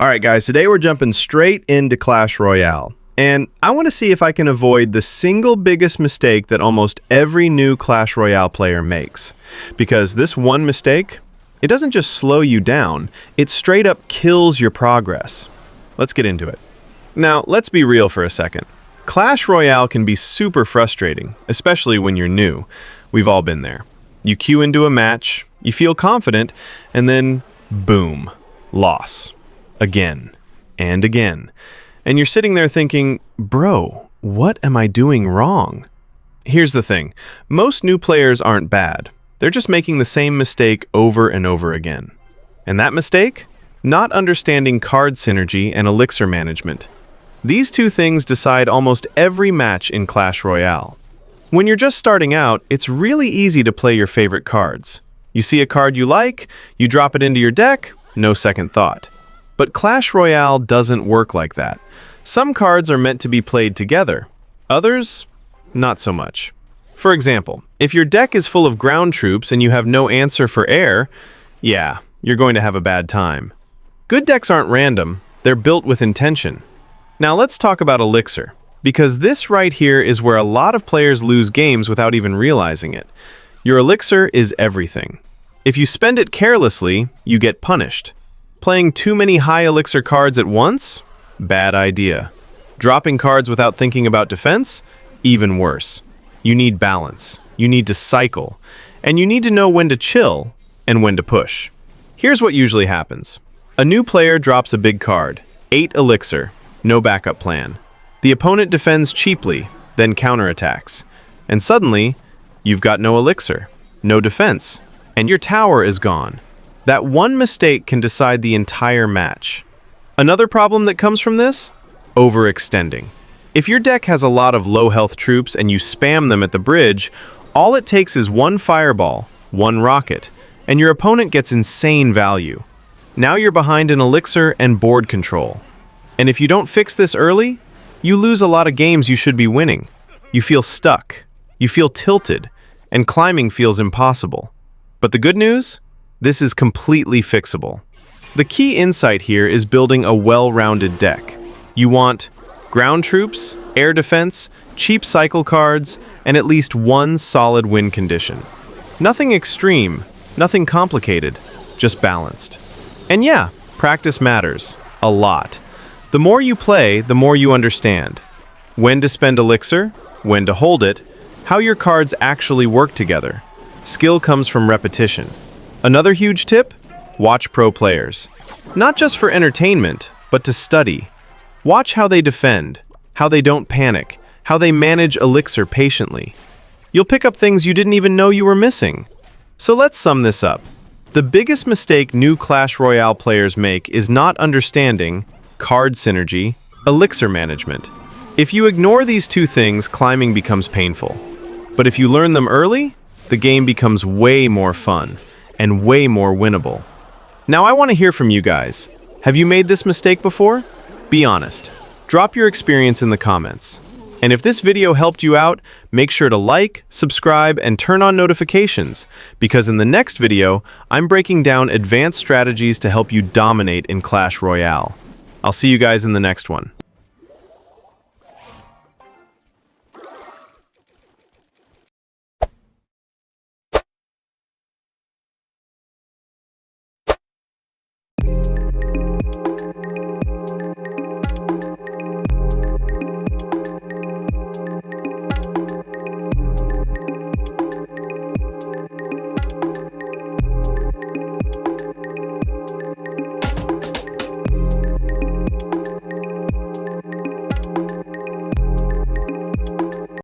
Alright guys, today we're jumping straight into Clash Royale. And I want to see if I can avoid the single biggest mistake that almost every new Clash Royale player makes. Because this one mistake, it doesn't just slow you down, it straight up kills your progress. Let's get into it. Now, let's be real for a second. Clash Royale can be super frustrating, especially when you're new. We've all been there. You queue into a match, you feel confident, and then, boom, loss. Again and again. And you're sitting there thinking, bro, what am I doing wrong? Here's the thing. Most new players aren't bad. They're just making the same mistake over and over again. And that mistake? Not understanding card synergy and elixir management. These two things decide almost every match in Clash Royale. When you're just starting out, it's really easy to play your favorite cards. You see a card you like, you drop it into your deck, no second thought. But Clash Royale doesn't work like that. Some cards are meant to be played together. Others, not so much. For example, if your deck is full of ground troops and you have no answer for air, yeah, you're going to have a bad time. Good decks aren't random, they're built with intention. Now let's talk about elixir, because this right here is where a lot of players lose games without even realizing it. Your elixir is everything. If you spend it carelessly, you get punished. Playing too many high elixir cards at once? Bad idea. Dropping cards without thinking about defense? Even worse. You need balance. You need to cycle. And you need to know when to chill and when to push. Here's what usually happens. A new player drops a big card, 8 elixir, no backup plan. The opponent defends cheaply, then counterattacks. And suddenly, you've got no elixir, no defense, and your tower is gone. That one mistake can decide the entire match. Another problem that comes from this? Overextending. If your deck has a lot of low health troops and you spam them at the bridge, all it takes is one fireball, one rocket, and your opponent gets insane value. Now you're behind in elixir and board control. And if you don't fix this early, you lose a lot of games you should be winning. You feel stuck, you feel tilted, and climbing feels impossible. But the good news? This is completely fixable. The key insight here is building a well-rounded deck. You want ground troops, air defense, cheap cycle cards, and at least one solid win condition. Nothing extreme, nothing complicated, just balanced. And yeah, practice matters. A lot. The more you play, the more you understand. When to spend elixir, when to hold it, how your cards actually work together. Skill comes from repetition. Another huge tip? Watch pro players. Not just for entertainment, but to study. Watch how they defend, how they don't panic, how they manage elixir patiently. You'll pick up things you didn't even know you were missing. So let's sum this up. The biggest mistake new Clash Royale players make is not understanding card synergy, elixir management. If you ignore these two things, climbing becomes painful. But if you learn them early, the game becomes way more fun and way more winnable. Now I want to hear from you guys. Have you made this mistake before? Be honest. Drop your experience in the comments. And if this video helped you out, make sure to like, subscribe, and turn on notifications, because in the next video, I'm breaking down advanced strategies to help you dominate in Clash Royale. I'll see you guys in the next one.